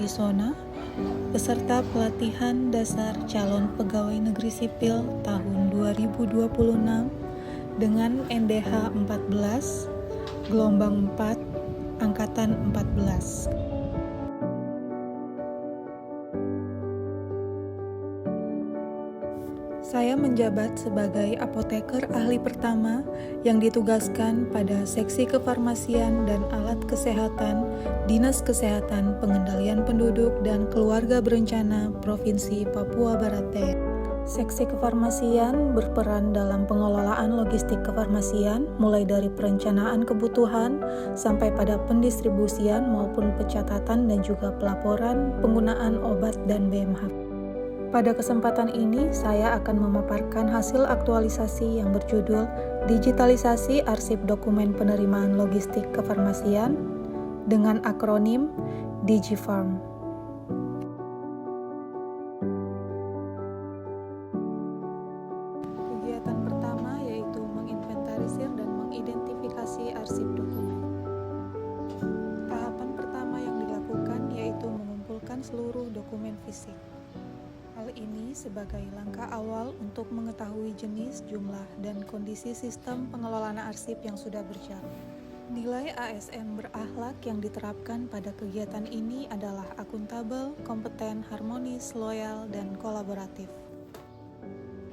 Arizona, peserta pelatihan dasar calon pegawai negeri sipil tahun 2026 dengan NDH 14, gelombang 4, angkatan 14. Saya menjabat sebagai apoteker ahli pertama yang ditugaskan pada Seksi Kefarmasian dan Alat Kesehatan Dinas Kesehatan Pengendalian Penduduk dan Keluarga Berencana Provinsi Papua Barat Daya. Seksi kefarmasian berperan dalam pengelolaan logistik kefarmasian mulai dari perencanaan kebutuhan sampai pada pendistribusian maupun pencatatan dan juga pelaporan penggunaan obat dan BMH. Pada kesempatan ini, saya akan memaparkan hasil aktualisasi yang berjudul Digitalisasi Arsip Dokumen Penerimaan Logistik Kefarmasian dengan akronim DigiFarm. Kegiatan pertama yaitu menginventarisir dan mengidentifikasi arsip dokumen. Tahapan pertama yang dilakukan yaitu mengumpulkan seluruh dokumen fisik. Hal ini sebagai langkah awal untuk mengetahui jenis, jumlah, dan kondisi sistem pengelolaan arsip yang sudah berjalan. Nilai ASN berakhlak yang diterapkan pada kegiatan ini adalah akuntabel, kompeten, harmonis, loyal, dan kolaboratif.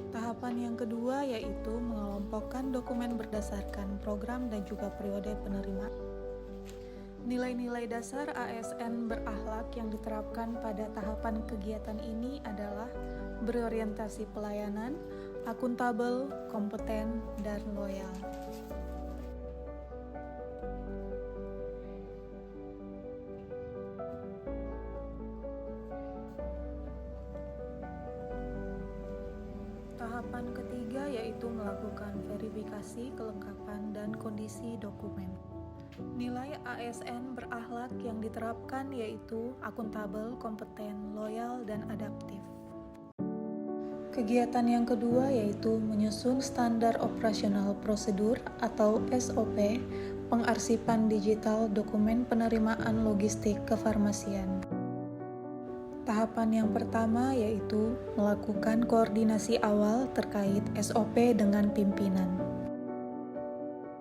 Tahapan yang kedua yaitu mengelompokkan dokumen berdasarkan program dan juga periode penerimaan. Nilai-nilai dasar ASN berakhlak yang diterapkan pada tahapan kegiatan ini adalah berorientasi pelayanan, akuntabel, kompeten, dan loyal. Tahapan ketiga yaitu melakukan verifikasi kelengkapan dan kondisi dokumen. Nilai ASN berakhlak yang diterapkan yaitu akuntabel, kompeten, loyal, dan adaptif. Kegiatan yang kedua yaitu menyusun standar operasional prosedur atau SOP pengarsipan digital dokumen penerimaan logistik kefarmasian. Tahapan yang pertama yaitu melakukan koordinasi awal terkait SOP dengan pimpinan.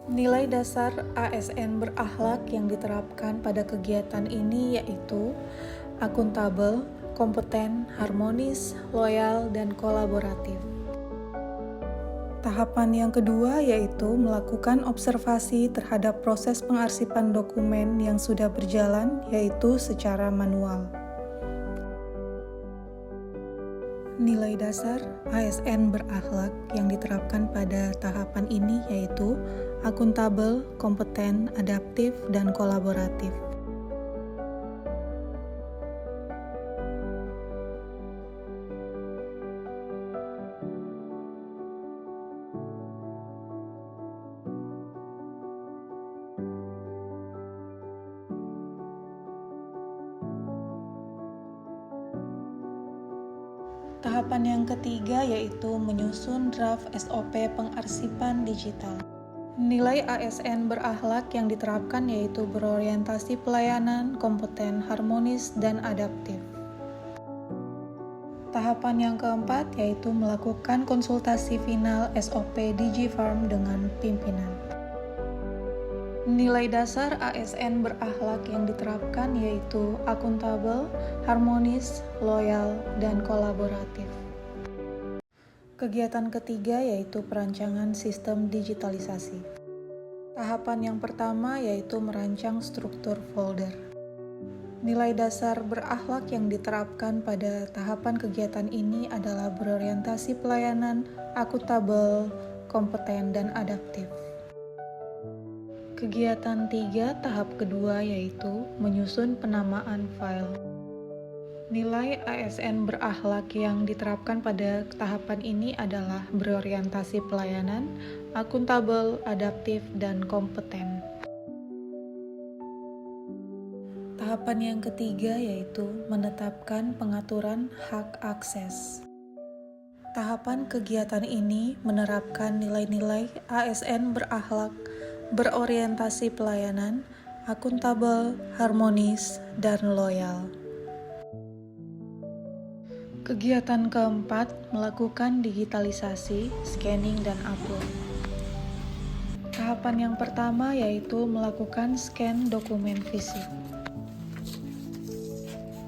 Nilai dasar ASN berakhlak yang diterapkan pada kegiatan ini yaitu akuntabel, kompeten, harmonis, loyal, dan kolaboratif. Tahapan yang kedua yaitu melakukan observasi terhadap proses pengarsipan dokumen yang sudah berjalan yaitu secara manual. Nilai dasar ASN berakhlak yang diterapkan pada tahapan ini yaitu akuntabel, kompeten, adaptif, dan kolaboratif. Tahapan yang ketiga yaitu menyusun draft SOP pengarsipan digital. Nilai ASN berakhlak yang diterapkan yaitu berorientasi pelayanan, kompeten, harmonis, dan adaptif. Tahapan yang keempat yaitu melakukan konsultasi final SOP DigiFarm dengan pimpinan. Nilai dasar ASN berakhlak yang diterapkan yaitu akuntabel, harmonis, loyal, dan kolaboratif. Kegiatan ketiga yaitu perancangan sistem digitalisasi. Tahapan yang pertama yaitu merancang struktur folder. Nilai dasar berakhlak yang diterapkan pada tahapan kegiatan ini adalah berorientasi pelayanan, akuntabel, kompeten, dan adaptif. Kegiatan 3 tahap kedua yaitu menyusun penamaan file. Nilai ASN berakhlak yang diterapkan pada tahapan ini adalah berorientasi pelayanan, akuntabel, adaptif, dan kompeten. Tahapan yang ketiga yaitu menetapkan pengaturan hak akses. Tahapan kegiatan ini menerapkan nilai-nilai ASN berakhlak, berorientasi pelayanan, akuntabel, harmonis, dan loyal. Kegiatan keempat, melakukan digitalisasi, scanning, dan upload. Tahapan yang pertama yaitu melakukan scan dokumen fisik.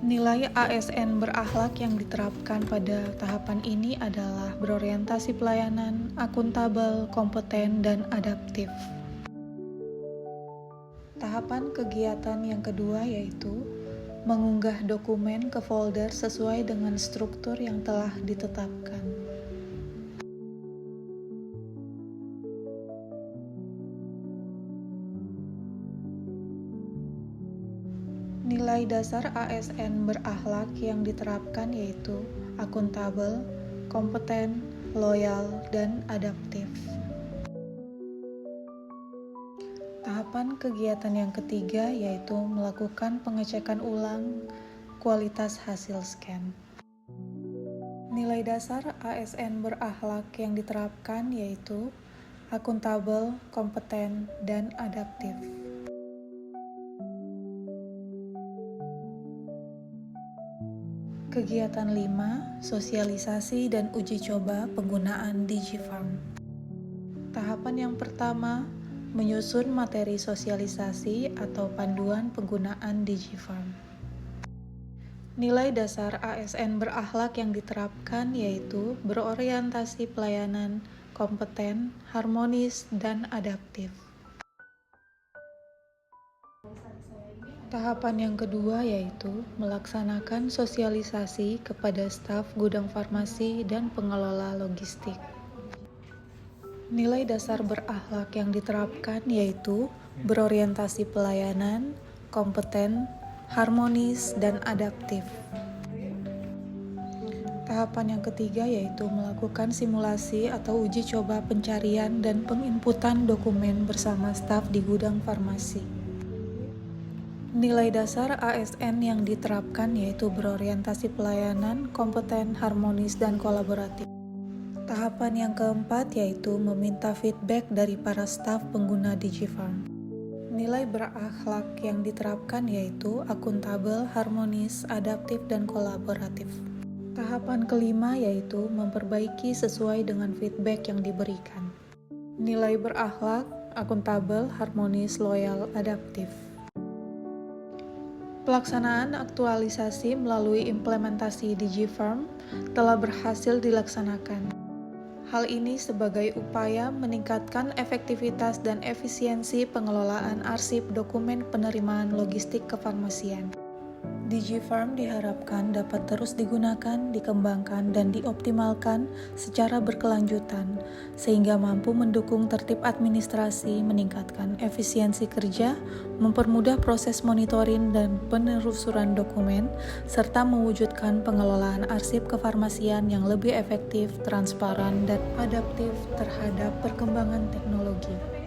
Nilai ASN berakhlak yang diterapkan pada tahapan ini adalah berorientasi pelayanan, akuntabel, kompeten, dan adaptif. Tahapan kegiatan yang kedua yaitu mengunggah dokumen ke folder sesuai dengan struktur yang telah ditetapkan. Nilai dasar ASN berakhlak yang diterapkan yaitu akuntabel, kompeten, loyal, dan adaptif. Tahapan kegiatan yang ketiga yaitu melakukan pengecekan ulang kualitas hasil scan. Nilai dasar ASN berakhlak yang diterapkan yaitu akuntabel, kompeten, dan adaptif. Kegiatan 5, sosialisasi dan uji coba penggunaan DigiFarm. Tahapan yang pertama, menyusun materi sosialisasi atau panduan penggunaan DigiFarm. Nilai dasar ASN berakhlak yang diterapkan yaitu berorientasi pelayanan, kompeten, harmonis, dan adaptif. Tahapan yang kedua yaitu melaksanakan sosialisasi kepada staf gudang farmasi dan pengelola logistik. Nilai dasar berakhlak yang diterapkan yaitu berorientasi pelayanan, kompeten, harmonis, dan adaptif. Tahapan yang ketiga yaitu melakukan simulasi atau uji coba pencarian dan penginputan dokumen bersama staf di gudang farmasi. Nilai dasar ASN yang diterapkan yaitu berorientasi pelayanan, kompeten, harmonis, dan kolaboratif. Tahapan yang keempat yaitu meminta feedback dari para staf pengguna DigiFarm. Nilai berakhlak yang diterapkan yaitu akuntabel, harmonis, adaptif, dan kolaboratif. Tahapan kelima yaitu memperbaiki sesuai dengan feedback yang diberikan. Nilai berakhlak, akuntabel, harmonis, loyal, adaptif. Pelaksanaan aktualisasi melalui implementasi DigiFarm telah berhasil dilaksanakan. Hal ini sebagai upaya meningkatkan efektivitas dan efisiensi pengelolaan arsip dokumen penerimaan logistik kefarmasian. DigiFarm diharapkan dapat terus digunakan, dikembangkan, dan dioptimalkan secara berkelanjutan, sehingga mampu mendukung tertib administrasi, meningkatkan efisiensi kerja, mempermudah proses monitoring dan penelusuran dokumen, serta mewujudkan pengelolaan arsip kefarmasian yang lebih efektif, transparan, dan adaptif terhadap perkembangan teknologi.